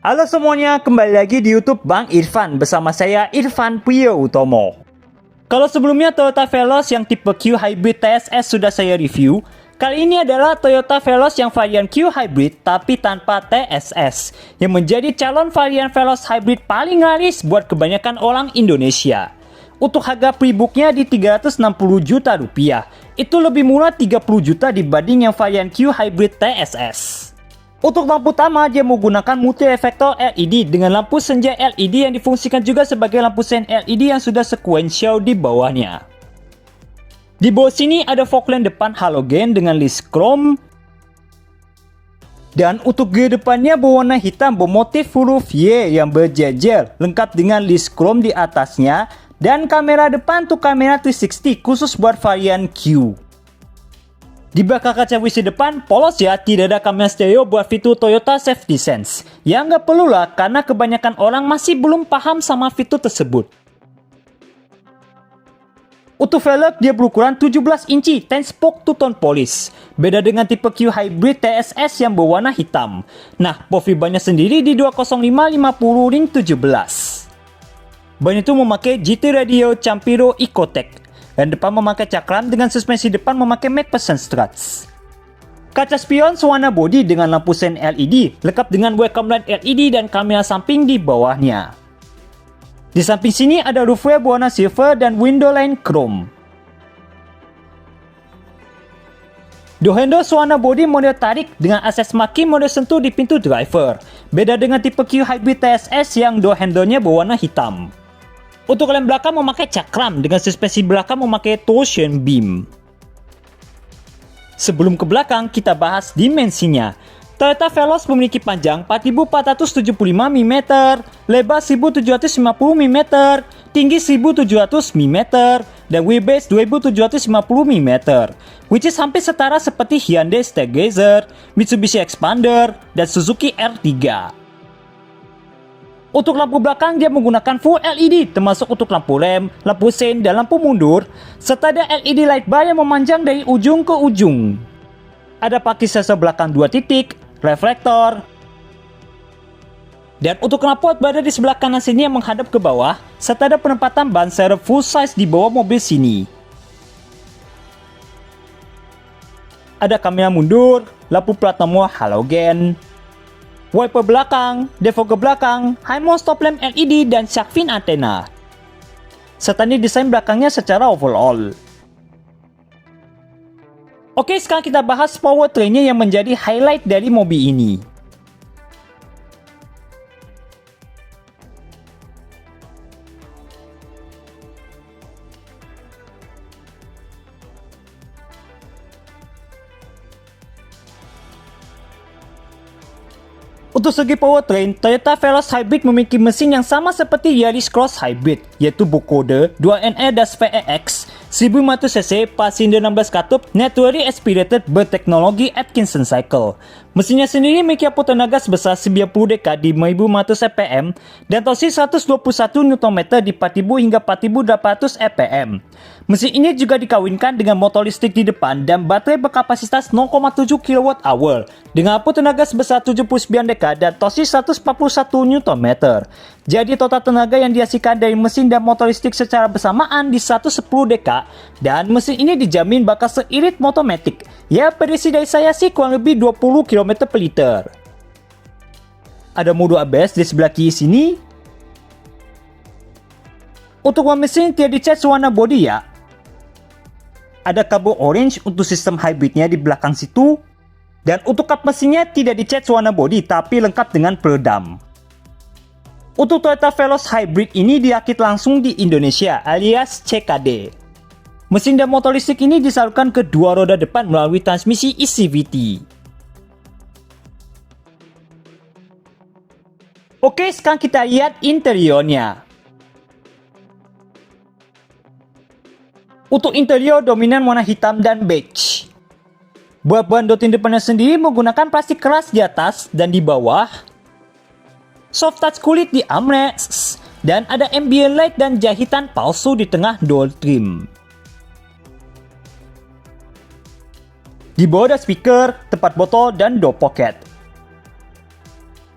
Halo semuanya, kembali lagi di YouTube Bang Irfan bersama saya Irfan Puyo Utomo. Kalau sebelumnya Toyota Veloz yang tipe Q Hybrid TSS sudah saya review, kali ini adalah Toyota Veloz yang varian Q Hybrid tapi tanpa TSS, yang menjadi calon varian Veloz Hybrid paling laris buat kebanyakan orang Indonesia. Untuk harga pre-booknya di 360 juta rupiah, itu lebih murah 30 juta dibanding yang varian Q Hybrid TSS. Untuk lampu utama, dia menggunakan multi-reflektor LED dengan lampu senja LED yang difungsikan juga sebagai lampu sen LED yang sudah sequential di bawahnya. Di bawah sini ada fog lamp depan halogen dengan list chrome. Dan untuk grill depannya berwarna hitam bermotif huruf Y yang berjejer, lengkap dengan list chrome di atasnya. Dan kamera depan untuk kamera 360 khusus buat varian Q. Di belakang kaca windshield depan, polos ya, tidak ada kamera stereo buat fitur Toyota Safety Sense. Ya nggak perlu lah, karena kebanyakan orang masih belum paham sama fitur tersebut. Untuk velg, dia berukuran 17 inci, 10 spoke two-tone polish. Beda dengan tipe Q Hybrid TSS yang berwarna hitam. Nah, profil bannya sendiri di 205/50 ring 17. Ban itu memakai GT Radio Campiro Ecotec. Dan depan memakai cakram dengan suspensi depan memakai McPherson struts. Kaca spion sewarna bodi dengan lampu sen LED, lengkap dengan welcome light LED dan kamera samping di bawahnya. Di samping sini ada roof rail berwarna silver dan window line chrome. Door handle sewarna bodi model tarik dengan akses marking model sentuh di pintu driver. Beda dengan tipe Q Hybrid TSS yang door handle-nya berwarna hitam. Untuk lem belakang memakai cakram dengan suspensi belakang memakai torsion beam. Sebelum ke belakang, kita bahas dimensinya. Toyota Veloz memiliki panjang 4.475 mm, lebar 1.750 mm, tinggi 1.700 mm, dan wheelbase 2.750 mm, which is hampir setara seperti Hyundai Stargazer, Mitsubishi Expander, dan Suzuki R3. Untuk lampu belakang, dia menggunakan full LED, termasuk untuk lampu rem, lampu sein, dan lampu mundur, serta ada LED light bar yang memanjang dari ujung ke ujung. Ada parking sensor belakang 2 titik, reflektor, dan untuk knalpot berada di sebelah kanan sini yang menghadap ke bawah, serta ada penempatan ban serep full size di bawah mobil sini. Ada kamera mundur, lampu plat nomor halogen, wiper belakang, defogger belakang, high mount stop lamp LED, dan shark fin antena. Serta ini desain belakangnya secara overall. Oke, sekarang kita bahas powertrainnya yang menjadi highlight dari mobil ini. Untuk segi powertrain, Toyota Veloz Hybrid memiliki mesin yang sama seperti Yaris Cross Hybrid, yaitu berkode 2NE-VEX 1500cc, 4 silinder 16 katup, naturally aspirated berteknologi Atkinson Cycle. Mesinnya sendiri memiliki output tenaga sebesar 90 dk di 1500 rpm dan torsi 121 Nm di 4000 hingga 4800 rpm. Mesin ini juga dikawinkan dengan motor listrik di depan dan baterai berkapasitas 0,7 kWh dengan output tenaga sebesar 79 dk dan torsi 141 Nm. Jadi total tenaga yang dihasilkan dari mesin dan motor listrik secara bersamaan di 110 dk dan mesin ini dijamin bakal seirit motomatic. Ya, prediksi dari saya sih kurang lebih 20 km per liter. Ada mode ABS di sebelah kiri sini. Untuk mesin tidak dicat warna bodi ya. Ada kabel orange untuk sistem hybridnya di belakang situ. Dan untuk kap mesinnya tidak dicat warna bodi tapi lengkap dengan peredam. Untuk Toyota Veloz Hybrid ini dirakit langsung di Indonesia alias CKD. Mesin dan motor listrik ini disalurkan ke dua roda depan melalui transmisi ECVT. Oke, sekarang kita lihat interiornya. Untuk interior dominan warna hitam dan beige. Buat ban dotin depannya sendiri menggunakan plastik keras di atas dan di bawah. Soft touch kulit di armrest. Dan ada ambient light dan jahitan palsu di tengah door trim. Di bawah ada speaker, tempat botol, dan door pocket.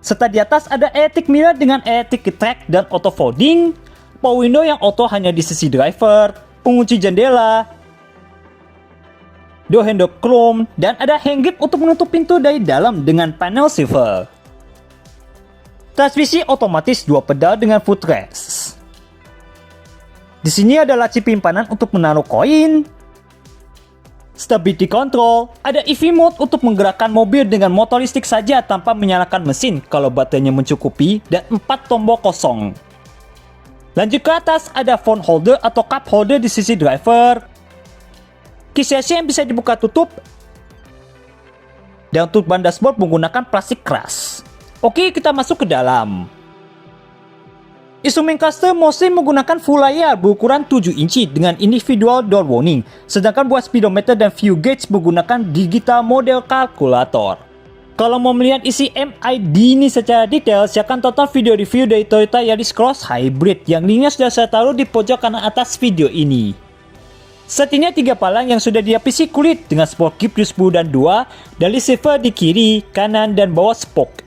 Serta di atas ada electric mirror dengan electric track dan auto folding, power window yang auto hanya di sisi driver, pengunci jendela, door handle chrome, dan ada hand grip untuk menutup pintu dari dalam dengan panel silver. Transmisi otomatis 2 pedal dengan footrest. Di sini ada laci penyimpanan untuk menaruh koin. Stability control, ada EV mode untuk menggerakkan mobil dengan motor listrik saja tanpa menyalakan mesin kalau baterainya mencukupi, dan 4 tombol kosong. Lanjut ke atas, ada phone holder atau cup holder di sisi driver. Kisi yang bisa dibuka tutup. Dan untuk ban dashboard menggunakan plastik keras. Oke, kita masuk ke dalam. Instrumen custom mostly menggunakan full layar berukuran 7 inci dengan individual door warning, sedangkan buat speedometer dan fuel gauge menggunakan digital model kalkulator. Kalau mau melihat isi MID ini secara detail, silakan tonton video review dari Toyota Yaris Cross Hybrid yang linknya sudah saya taruh di pojok kanan atas video ini. Setnya 3 palang yang sudah dilapisi kulit dengan spok grip di 10 dan 2, dan silver di kiri, kanan, dan bawah spok.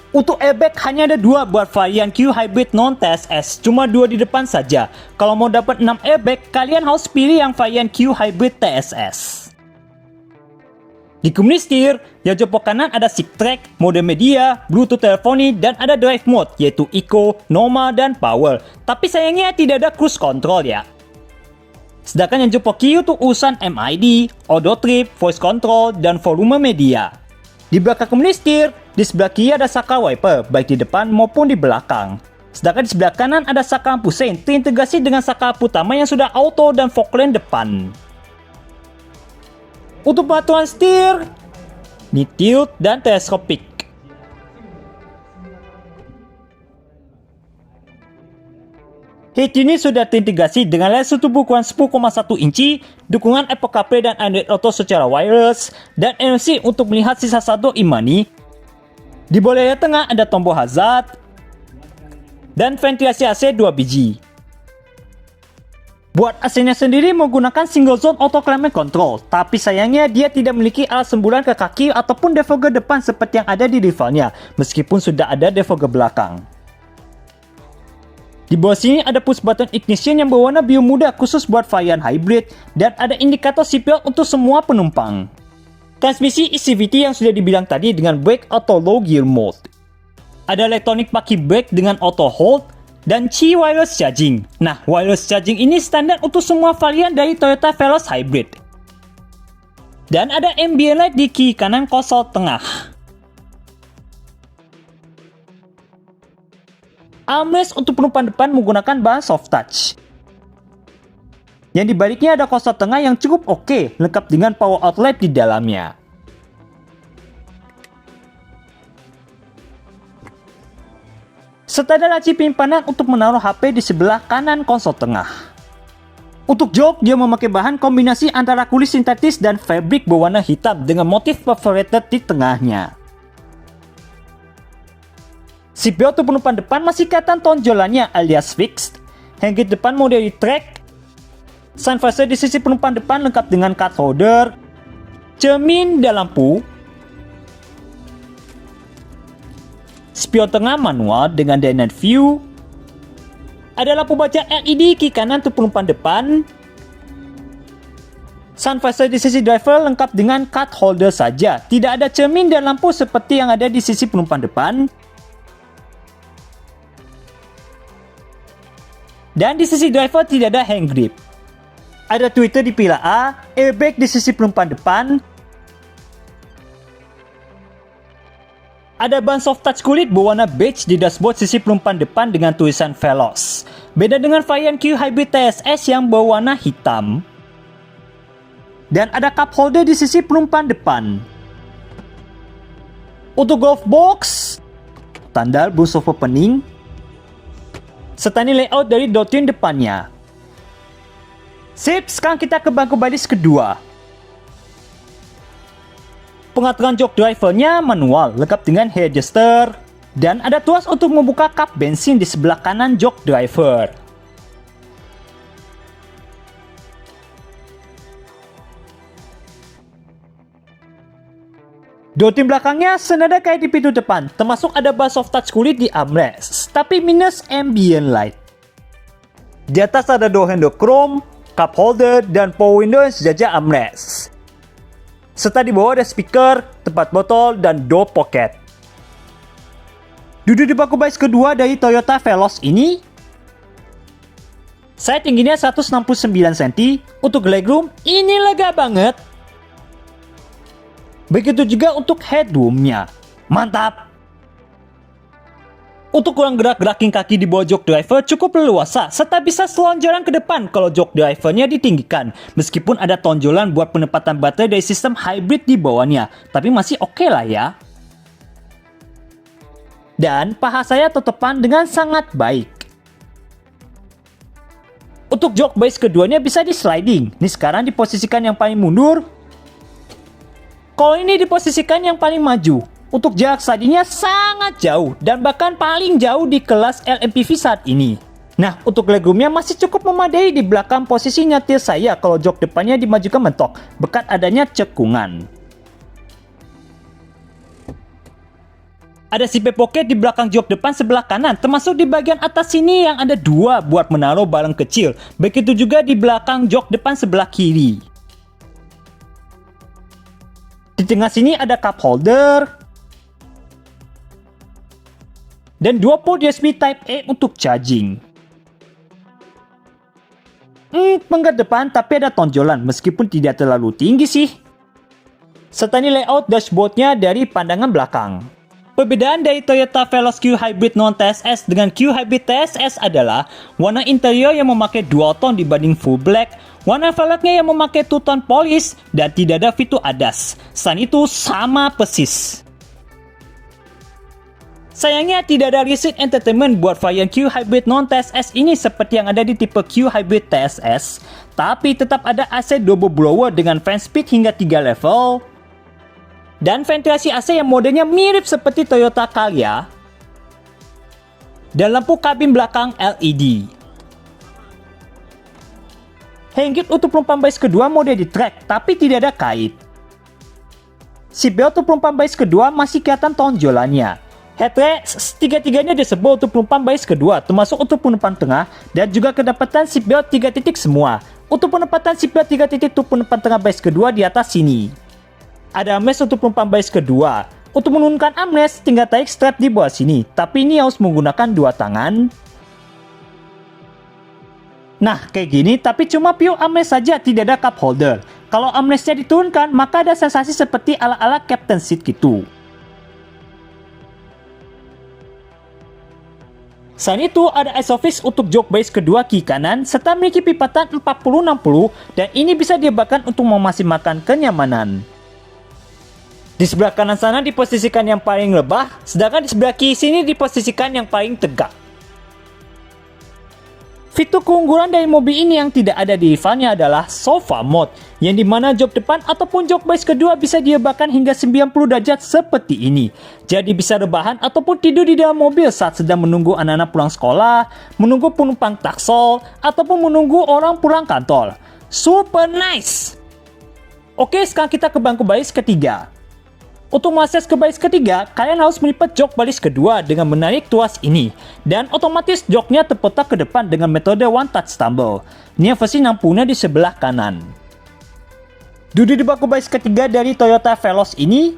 Untuk airbag hanya ada 2 buat varian Q Hybrid non-TSS, cuma 2 di depan saja. Kalau mau dapat 6 airbag, kalian harus pilih yang varian Q Hybrid TSS. Di kemudian setir, yang jempol kanan ada seat track, mode media, Bluetooth teleponi, dan ada drive mode yaitu Eco, Normal, dan Power. Tapi sayangnya tidak ada cruise control ya. Sedangkan yang jempol kiri untuk urusan MID, auto trip, voice control, dan volume media. Di belakang kemudian setir, di sebelah kiri ada saklar wiper, baik di depan maupun di belakang. Sedangkan di sebelah kanan ada saklar lampu sein terintegrasi dengan saklar lampu utama yang sudah auto dan fog lamp depan. Untuk pengaturan setir, ini tilt dan teleskopik. Head unit sudah terintegrasi dengan layar sentuh berukuran 10,1 inci, dukungan Apple CarPlay dan Android Auto secara wireless, dan NFC untuk melihat sisa saldo e-money. Di bawah layar tengah ada tombol hazard, dan ventilasi AC 2 biji. Buat AC-nya sendiri menggunakan single zone auto climate control, tapi sayangnya dia tidak memiliki alat semburan ke kaki ataupun defogger depan seperti yang ada di rivalnya, meskipun sudah ada defogger belakang. Di bawah sini ada push button ignition yang berwarna biru muda khusus buat varian hybrid, dan ada indikator seatbelt untuk semua penumpang. Transmisi ECVT yang sudah dibilang tadi dengan brake atau low gear mode. Ada electronic parking brake dengan auto hold, dan Qi wireless charging. Nah, wireless charging ini standar untuk semua varian dari Toyota Veloz Hybrid. Dan ada ambient light di kiri kanan konsol tengah. Armrest untuk penumpang depan menggunakan bahan soft touch. Yang dibaliknya ada konsol tengah yang cukup oke, lengkap dengan power outlet di dalamnya. Serta ada laci penyimpanan untuk menaruh HP di sebelah kanan konsol tengah. Untuk jok, dia memakai bahan kombinasi antara kulit sintetis dan fabric berwarna hitam dengan motif perforated di tengahnya. Seatbelt untuk penumpang depan masih kelihatan tonjolannya alias fixed. Handgate depan model track. Sun visor di sisi penumpang depan lengkap dengan card holder, cermin dan lampu. Spion tengah manual dengan dynamic view. Ada lampu baca LED kiri kanan untuk penumpang depan. Sun visor di sisi driver lengkap dengan card holder saja. Tidak ada cermin dan lampu seperti yang ada di sisi penumpang depan. Dan di sisi driver tidak ada hand grip. Ada tweeter di pilar A, airbag di sisi penumpang depan. Ada ban soft touch kulit berwarna beige di dashboard sisi penumpang depan dengan tulisan Veloz. Beda dengan varian Q Hybrid TSS yang berwarna hitam. Dan ada cup holder di sisi penumpang depan. Untuk glove box, tanda bus of opening. Serta ini layout dari door trim depannya. Sip, sekarang kita ke bangku baris kedua. Pengaturan jok drivernya manual, lengkap dengan hair adjuster. Dan ada tuas untuk membuka kap bensin di sebelah kanan jok driver. Doti belakangnya senada kayak di pintu depan, termasuk ada bar soft touch kulit di armrest, tapi minus ambient light. Di atas ada door handle chrome, cup holder, dan power window yang sejajar armrest. Serta di bawah ada speaker, tempat botol, dan door pocket. Duduk di bangku baris kedua dari Toyota Veloz ini, saya tingginya 169 cm, untuk legroom ini lega banget. Begitu juga untuk headroomnya, mantap. Untuk ruang gerak-gerakin kaki di bawah jok driver cukup leluasa, serta bisa selonjoran ke depan kalau jok drivernya ditinggikan. Meskipun ada tonjolan buat penempatan baterai dari sistem hybrid di bawahnya, tapi masih oke lah ya. Dan paha saya tetepan dengan sangat baik. Untuk jok baris keduanya bisa di sliding. Ini sekarang diposisikan yang paling mundur. Kalau ini diposisikan yang paling maju. Untuk jarak slidingnya sangat jauh dan bahkan paling jauh di kelas LMPV saat ini. Nah, untuk legroomnya masih cukup memadai di belakang posisi nyetir saya kalau jok depannya dimajukan mentok, berkat adanya cekungan. Ada zipper pocket di belakang jok depan sebelah kanan, termasuk di bagian atas sini yang ada dua buat menaruh barang kecil. Begitu juga di belakang jok depan sebelah kiri. Di tengah sini ada cup holder. Dan dua port USB Type A untuk charging. Penggat depan tapi ada tonjolan meskipun tidak terlalu tinggi sih. Serta ini layout dashboardnya dari pandangan belakang. Perbedaan dari Toyota Veloz Q Hybrid non-TSS dengan Q Hybrid TSS adalah warna interior yang memakai dual tone dibanding full black, warna velgnya yang memakai two-tone polish, dan tidak ada fitur ADAS. Selain itu sama persis. Sayangnya tidak ada receipt entertainment buat varian Q Hybrid non-TSS ini seperti yang ada di tipe Q Hybrid TSS, tapi tetap ada AC double blower dengan fan speed hingga 3 level, dan ventilasi AC yang modelnya mirip seperti Toyota Calya, dan lampu kabin belakang LED. Handgate untuk penumpang baris kedua model di track, tapi tidak ada kait. Seatbelt untuk penumpang baris kedua masih kelihatan tonjolannya. Headrest tiga-tiganya disebut untuk penumpang baris kedua, termasuk untuk penumpang tengah, dan juga kedapatan seatbelt 3 titik semua. Untuk penempatan seatbelt 3 titik untuk penumpang tengah baris kedua di atas sini. Ada armrest untuk penumpang baris kedua. Untuk menurunkan armrest, tinggal tarik strap di bawah sini, tapi ini harus menggunakan 2 tangan. Nah, kayak gini, tapi cuma pure armrest saja, tidak ada cup holder. Kalau armrestnya diturunkan, maka ada sensasi seperti ala-ala Captain Seat gitu. Selain itu, ada isofix untuk jok baris kedua kiri kanan, serta memiliki pipatan 40-60, dan ini bisa dilebarkan untuk memaksimalkan kenyamanan. Di sebelah kanan sana diposisikan yang paling rebah, sedangkan di sebelah kiri sini diposisikan yang paling tegak. Fitur keunggulan dari mobil ini yang tidak ada di rivalnya adalah sofa mode, yang dimana jok depan ataupun jok baris kedua bisa dilebarkan hingga 90 derajat seperti ini. Jadi bisa rebahan ataupun tidur di dalam mobil saat sedang menunggu anak-anak pulang sekolah, menunggu penumpang taksol, ataupun menunggu orang pulang kantor. Super nice! Oke, sekarang kita ke bangku baris ketiga. Untuk mengakses ke baris ketiga, kalian harus melipat jok baris kedua dengan menarik tuas ini. Dan otomatis joknya terputar ke depan dengan metode one touch tumble. Ini versi nampungnya di sebelah kanan. Duduk di bangku baris ketiga dari Toyota Veloz ini,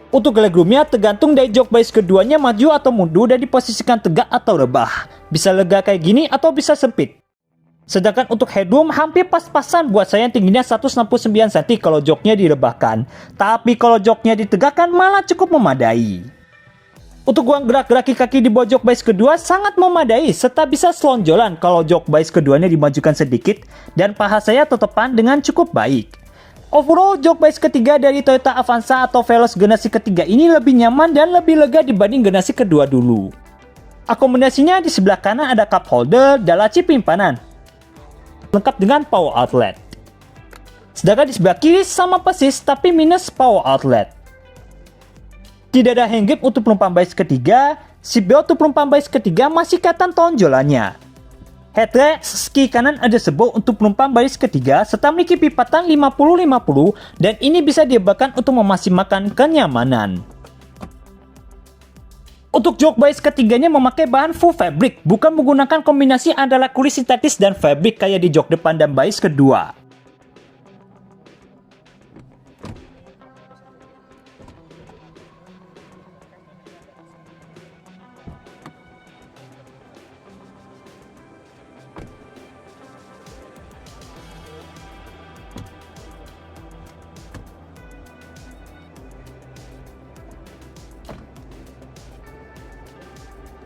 untuk legroomnya tergantung dari jok baris keduanya maju atau mundur dan diposisikan tegak atau rebah. Bisa lega kayak gini atau bisa sempit. Sedangkan untuk headroom hampir pas-pasan buat saya yang tingginya 169 cm kalau joknya direbahkan. Tapi kalau joknya ditegakkan malah cukup memadai. Untuk ruang gerak-geraki kaki di bawah jok baris kedua sangat memadai serta bisa selonjolan kalau jok baris keduanya dimajukan sedikit dan paha saya tetepan dengan cukup baik. Overall, jok baris ketiga dari Toyota Avanza atau Veloz generasi ketiga ini lebih nyaman dan lebih lega dibanding generasi kedua dulu. Akomodasinya di sebelah kanan ada cup holder dan laci penyimpanan, lengkap dengan power outlet. Sedangkan di sebelah kiri sama persis tapi minus power outlet. Tidak ada handgate untuk penumpang baris ketiga, seatbelt untuk penumpang baris ketiga masih kelihatan tonjolannya. Headrest kiri kanan adjustable untuk penumpang baris ketiga serta memiliki lipatan 50-50 dan ini bisa diubahkan untuk memaksimalkan kenyamanan. Untuk jok baris ketiganya memakai bahan full fabric, bukan menggunakan kombinasi antara kulit sintetis dan fabric kayak di jok depan dan baris kedua.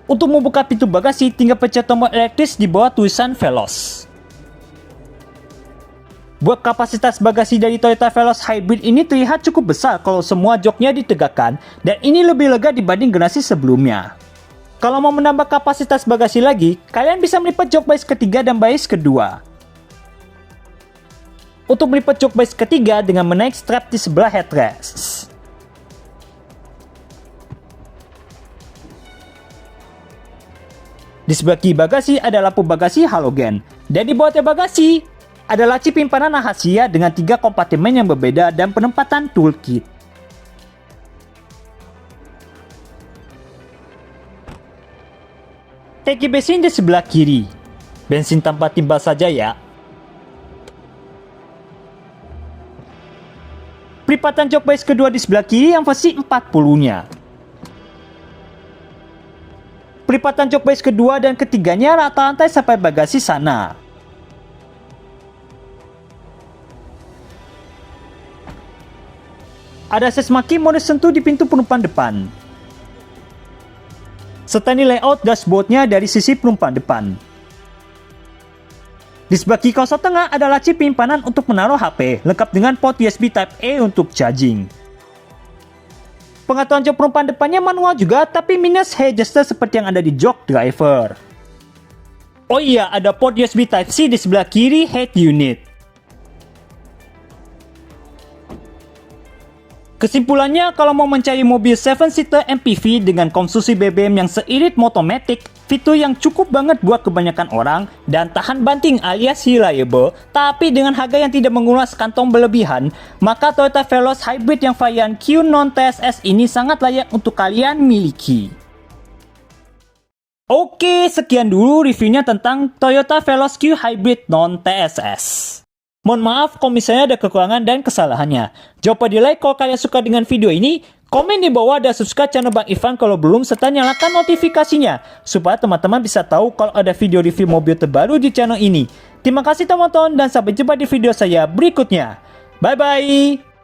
Untuk membuka pintu bagasi, tinggal pencet tombol elektris di bawah tulisan Veloz. Buat kapasitas bagasi dari Toyota Veloz Hybrid ini terlihat cukup besar kalau semua joknya ditegakkan, dan ini lebih lega dibanding generasi sebelumnya. Kalau mau menambah kapasitas bagasi lagi, kalian bisa melipat jok baris ketiga dan baris kedua. Untuk melipat jok baris ketiga dengan menaik strap di sebelah headrest. Di sebelah kiri bagasi ada lampu bagasi halogen, dan di bawah tiap bagasi ada laci penyimpanan rahasia dengan 3 kompartemen yang berbeda dan penempatan toolkit. Tangki bensin di sebelah kiri, bensin tanpa timbal saja ya. Pelipatan jok baris kedua di sebelah kiri yang versi 40-nya. Pelipatan jok baris kedua dan ketiganya rata lantai sampai bagasi sana. Ada akses maki mode sentuh di pintu penumpang depan. Serta ini layout dashboardnya dari sisi penumpang depan. Di sebelah kiri konsol tengah ada laci penyimpanan untuk menaruh HP, lengkap dengan port USB Type-A untuk charging. Pengaturan jok penumpang depannya manual juga, tapi minus head adjuster seperti yang ada di jok driver. Oh iya, ada port USB Type-C di sebelah kiri head unit. Kesimpulannya, kalau mau mencari mobil 7-seater MPV dengan konsumsi BBM yang seirit Motomatic, fitur yang cukup banget buat kebanyakan orang, dan tahan banting alias reliable, tapi dengan harga yang tidak menguras kantong berlebihan, maka Toyota Veloz Hybrid yang varian Q non-TSS ini sangat layak untuk kalian miliki. Oke, sekian dulu reviewnya tentang Toyota Veloz Q Hybrid non-TSS. Mohon maaf kalau misalnya ada kekurangan dan kesalahannya. Jangan lupa di like kalau kalian suka dengan video ini, komen di bawah dan subscribe channel Bang Ivan kalau belum, serta nyalakan notifikasinya, supaya teman-teman bisa tahu kalau ada video review mobil terbaru di channel ini. Terima kasih teman-teman dan sampai jumpa di video saya berikutnya. Bye-bye!